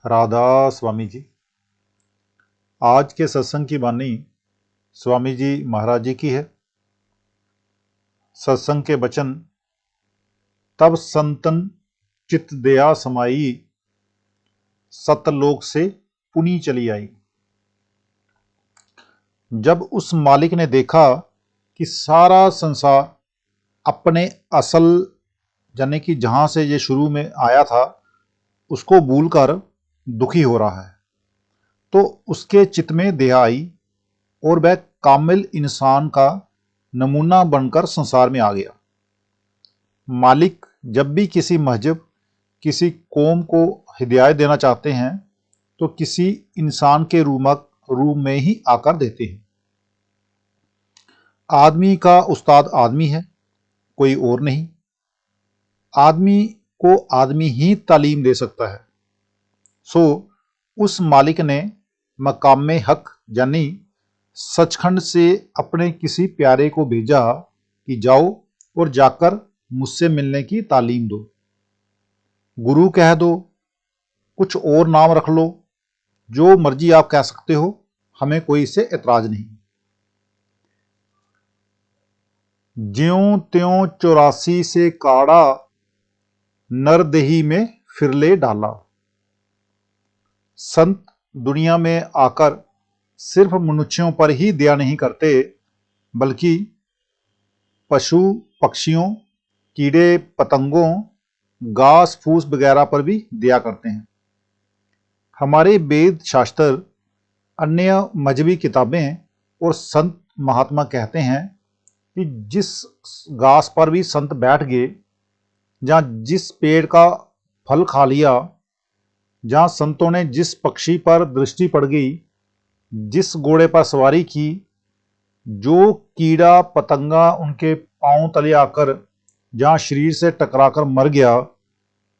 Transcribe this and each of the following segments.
राधा स्वामी जी। आज के सत्संग की वाणी स्वामी जी महाराज जी की है। सत्संग के वचन। तब संतन चित दया समाई, सतलोक से पुनी चली आई। जब उस मालिक ने देखा कि सारा संसार अपने असल यानी कि जहां से ये शुरू में आया था उसको भूलकर दुखी हो रहा है, तो उसके चित्त में दया आई और वह कामिल इंसान का नमूना बनकर संसार में आ गया। मालिक जब भी किसी मजहब, किसी कौम को हिदायत देना चाहते हैं तो किसी इंसान के रूप में ही आकर देते हैं। आदमी का उस्ताद आदमी है, कोई और नहीं। आदमी को आदमी ही तालीम दे सकता है। सो उस मालिक ने मकाम हक यानी सचखंड से अपने किसी प्यारे को भेजा कि जाओ और जाकर मुझसे मिलने की तालीम दो। गुरु कह दो, कुछ और नाम रख लो, जो मर्जी आप कह सकते हो, हमें कोई इससे एतराज नहीं। ज्यों त्यों 84 से काढ़ा, नरदेही में फिरले डाला। संत दुनिया में आकर सिर्फ मनुष्यों पर ही दया नहीं करते, बल्कि पशु पक्षियों, कीड़े पतंगों, घास फूस वगैरह पर भी दया करते हैं। हमारे वेद शास्त्र, अन्य मजहबी किताबें और संत महात्मा कहते हैं कि जिस घास पर भी संत बैठ गए, जहाँ जिस पेड़ का फल खा लिया, जहाँ संतों ने जिस पक्षी पर दृष्टि पड़ गई, जिस घोड़े पर सवारी की, जो कीड़ा पतंगा उनके पांव तले आकर जहाँ शरीर से टकराकर मर गया,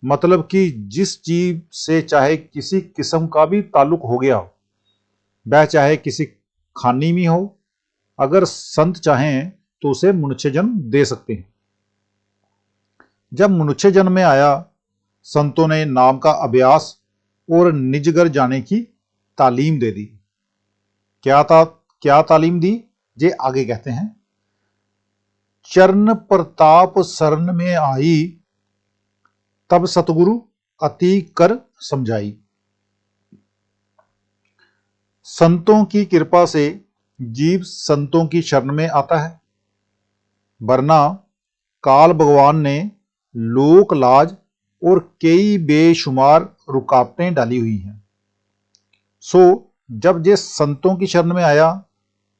मतलब कि जिस जीव से चाहे किसी किस्म का भी ताल्लुक हो गया, वह चाहे किसी खानी में हो, अगर संत चाहें तो उसे मनुष्य जन्म दे सकते हैं। जब मनुष्य जन्म में आया, संतों ने नाम का अभ्यास और निजगर जाने की तालीम दे दी। क्या तालीम दी? जे आगे कहते हैं, चरण प्रताप शरण में आई, तब सतगुरु अति कर समझाई। संतों की कृपा से जीव संतों की शरण में आता है, वरना काल भगवान ने लोक लाज और कई बेशुमार रुकावटें डाली हुई हैं। सो जब ये संतों की शरण में आया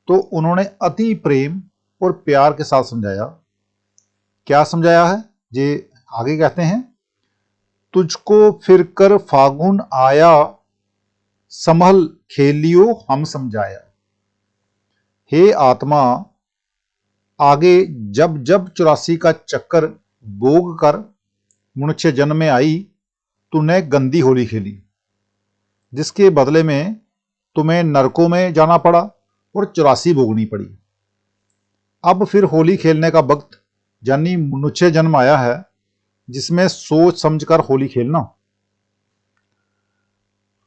तो उन्होंने अति प्रेम और प्यार के साथ समझाया। क्या समझाया है? ये आगे कहते हैं, तुझको फिर कर फागुन आया, संभल खेलियो हम समझाया। हे आत्मा, आगे जब जब 84 का चक्कर भोग कर मनुष्य जन्म में आई, तूने गंदी होली खेली, जिसके बदले में तुम्हें नरकों में जाना पड़ा और 84 भोगनी पड़ी। अब फिर होली खेलने का वक्त यानी मनुष्य जन्म आया है, जिसमें सोच समझकर होली खेलना।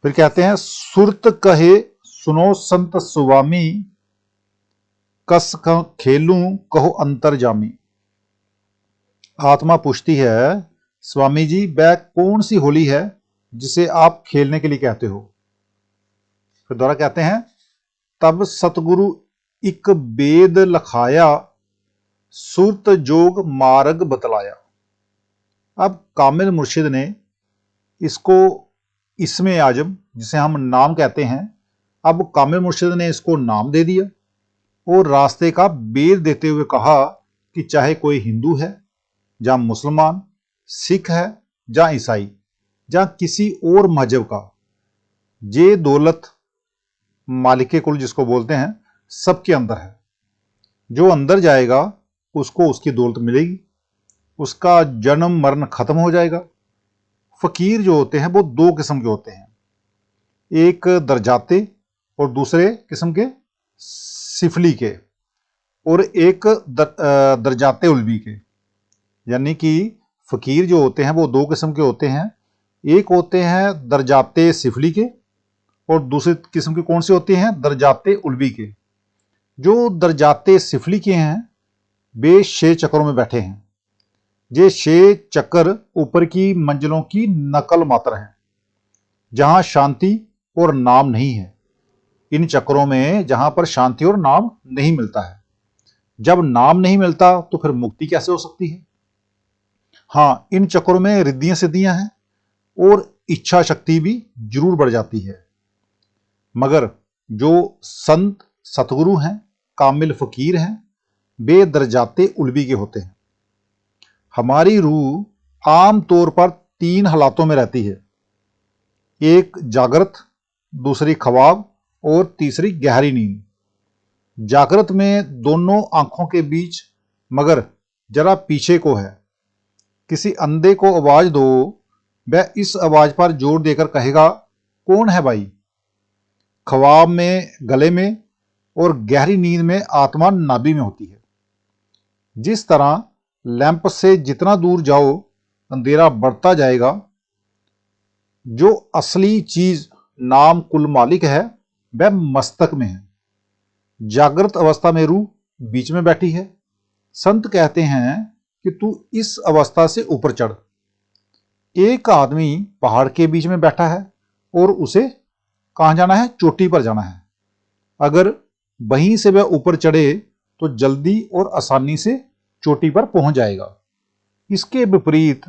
फिर कहते हैं, सुरत कहे सुनो संत सुवामी, कस खेलूं कहो अंतर जामी। आत्मा पूछती है, स्वामी जी वह कौन सी होली है जिसे आप खेलने के लिए कहते हो? फिर दोबारा कहते हैं, तब सतगुरु एक वेद लखाया, सुरत जोग मार्ग बतलाया। अब कामिल मुर्शिद ने इसको इसमें आजम, जिसे हम नाम कहते हैं, अब कामिल मुर्शिद ने इसको नाम दे दिया और रास्ते का वेद देते हुए कहा कि चाहे कोई हिंदू है, या मुसलमान, सिख है, या ईसाई, या किसी और मजहब का, ये दौलत मालिके कुल जिसको बोलते हैं, सबके अंदर है। जो अंदर जाएगा उसको उसकी दौलत मिलेगी, उसका जन्म मरण खत्म हो जाएगा। फकीर जो होते हैं वो दो किस्म के होते हैं, एक दरजाते और दूसरे किस्म के सिफली के, और एक दरजाते उल्वी के। यानी कि फकीर जो होते हैं वो दो किस्म के होते हैं, एक होते हैं दरजाते सिफली के और दूसरी किस्म के कौन से होते हैं, दरजाते उल्वी के। जो दरजाते सिफली के हैं वे 6 चक्रों में बैठे हैं। ये 6 चक्र ऊपर की मंजिलों की नकल मात्र हैं, जहां शांति और नाम नहीं है। इन चक्रों में जहां पर शांति और नाम नहीं मिलता है। जब नाम नहीं मिलता तो फिर मुक्ति कैसे हो सकती है। हाँ, इन चक्रों में रिद्धियां सिद्धियां हैं और इच्छा शक्ति भी जरूर बढ़ जाती है। मगर जो संत सतगुरु हैं, कामिल फकीर हैं, वे दरजाते उल्वी के होते हैं। हमारी रूह आम तौर पर 3 हालातों में रहती है, एक जागृत, दूसरी ख्वाब और तीसरी गहरी नींद। जागृत में दोनों आंखों के बीच मगर जरा पीछे को है। किसी अंधे को आवाज दो, वह इस आवाज पर जोर देकर कहेगा, कौन है भाई। ख्वाब में गले में और गहरी नींद में आत्मा नाभि में होती है। जिस तरह लैंप से जितना दूर जाओ अंधेरा बढ़ता जाएगा, जो असली चीज नाम कुल मालिक है वह मस्तक में है। जागृत अवस्था में रूह बीच में बैठी है। संत कहते हैं कि तू इस अवस्था से ऊपर चढ़। एक आदमी पहाड़ के बीच में बैठा है और उसे कहां जाना है, चोटी पर जाना है। अगर वहीं से वह ऊपर चढ़े तो जल्दी और आसानी से चोटी पर पहुंच जाएगा। इसके विपरीत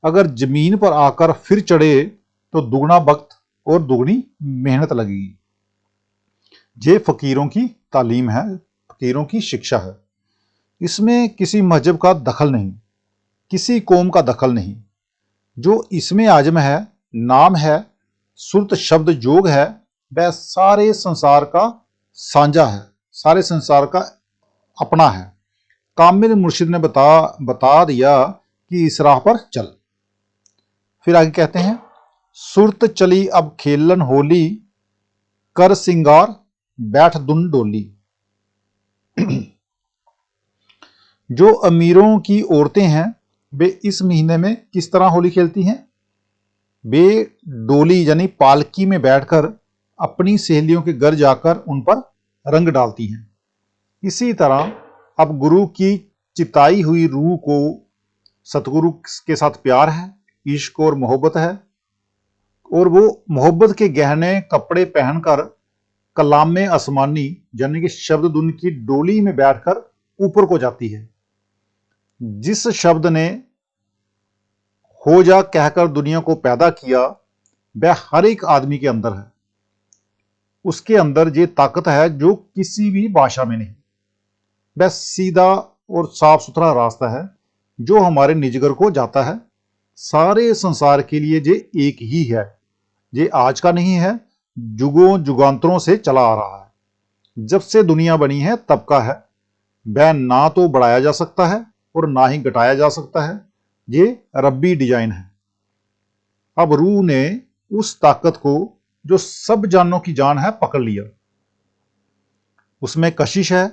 अगर जमीन पर आकर फिर चढ़े तो दुगना वक्त और दुगनी मेहनत लगेगी। ये फकीरों की तालीम है, फकीरों की शिक्षा है। इसमें किसी मजहब का दखल नहीं, किसी कौम का दखल नहीं। जो इसमें आजम है, नाम है, सुरत शब्द जोग है, वह सारे संसार का साझा है, सारे संसार का अपना है। कामिल मुर्शिद ने बता दिया कि इस राह पर चल। फिर आगे कहते हैं, सुरत चली अब खेलन होली, कर सिंगार बैठ दुन डोली। जो अमीरों की औरतें हैं वे इस महीने में किस तरह होली खेलती हैं। वे डोली यानी पालकी में बैठकर अपनी सहेलियों के घर जाकर उन पर रंग डालती हैं। इसी तरह अब गुरु की चिताई हुई रूह को सतगुरु के साथ प्यार है, इश्क और मोहब्बत है, और वो मोहब्बत के गहने कपड़े पहनकर कलाम आसमानी यानी कि शब्द धुन की डोली में बैठकर ऊपर को जाती है। जिस शब्द ने हो जा कहकर दुनिया को पैदा किया वह हर एक आदमी के अंदर है। उसके अंदर ये ताकत है जो किसी भी भाषा में नहीं। वह सीधा और साफ सुथरा रास्ता है जो हमारे निजगर को जाता है। सारे संसार के लिए ये एक ही है। ये आज का नहीं है, जुगों जुगांतरों से चला आ रहा है। जब से दुनिया बनी है तब का है। वह ना तो बढ़ाया जा सकता है और ना ही घटाया जा सकता है। ये रब्बी डिजाइन है। अब रूह ने उस ताकत को जो सब जानों की जान है पकड़ लिया। उसमें कशिश है,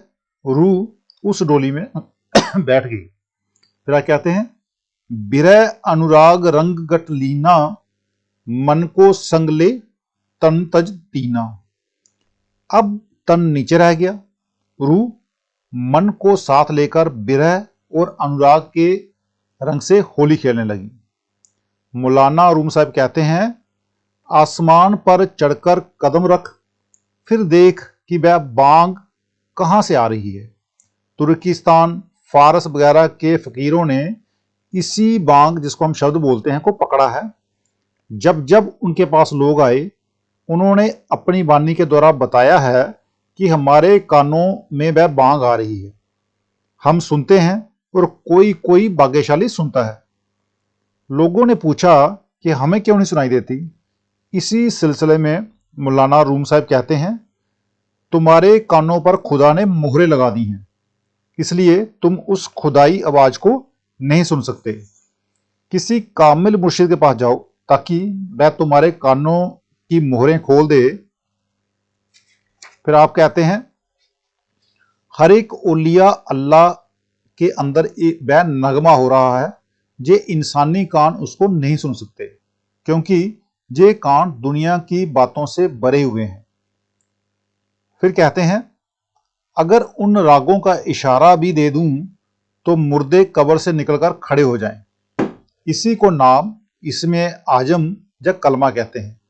रूह उस डोली में बैठ गई। फिर कहते हैं, बिरह अनुराग रंग गट लीना, मन को संग ले तन तज तीना। अब तन नीचे रह गया। रूह मन को साथ लेकर बिरह और अनुराग के रंग से होली खेलने लगी। मौलाना रूम साहब कहते हैं, आसमान पर चढ़कर कदम रख, फिर देख कि वह बांग कहां से आ रही है। तुर्किस्तान, फारस वगैरह के फकीरों ने इसी बांग, जिसको हम शब्द बोलते हैं, को पकड़ा है। जब जब उनके पास लोग आए उन्होंने अपनी वाणी के द्वारा बताया है कि हमारे कानों में वह बांग आ रही है, हम सुनते हैं और कोई कोई भाग्यशाली सुनता है। लोगों ने पूछा कि हमें क्यों नहीं सुनाई देती। इसी सिलसिले में मौलाना रूम साहब कहते हैं, तुम्हारे कानों पर खुदा ने मोहरें लगा दी हैं, इसलिए तुम उस खुदाई आवाज को नहीं सुन सकते। किसी कामिल मुर्शिद के पास जाओ ताकि वह तुम्हारे कानों की मोहरें खोल दे। फिर आप कहते हैं, हर एक ओलिया अल्लाह के अंदर वह नगमा हो रहा है, जे इंसानी कान उसको नहीं सुन सकते। क्योंकि ये कांड दुनिया की बातों से भरे हुए हैं। फिर कहते हैं, अगर उन रागों का इशारा भी दे दूं तो मुर्दे कब्र से निकलकर खड़े हो जाएं। इसी को नाम इसमें आजम या कलमा कहते हैं।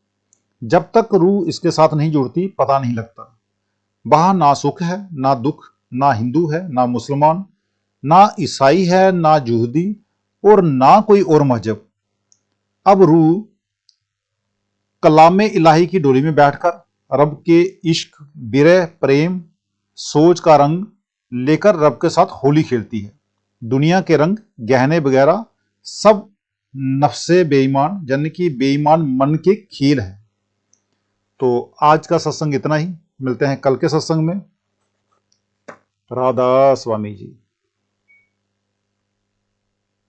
जब तक रूह इसके साथ नहीं जुड़ती पता नहीं लगता। वहां ना सुख है ना दुख, ना हिंदू है ना मुसलमान, ना ईसाई है ना यहूदी और ना कोई और मजहब। अब रूह कलामे इलाही की डोली में बैठकर रब के इश्क, बिरह, प्रेम, सोच का रंग लेकर रब के साथ होली खेलती है। दुनिया के रंग, गहने वगैरह सब नफ्से बेईमान यानी कि बेईमान मन के खेल है। तो आज का सत्संग इतना ही। मिलते हैं कल के सत्संग में। राधा स्वामी जी।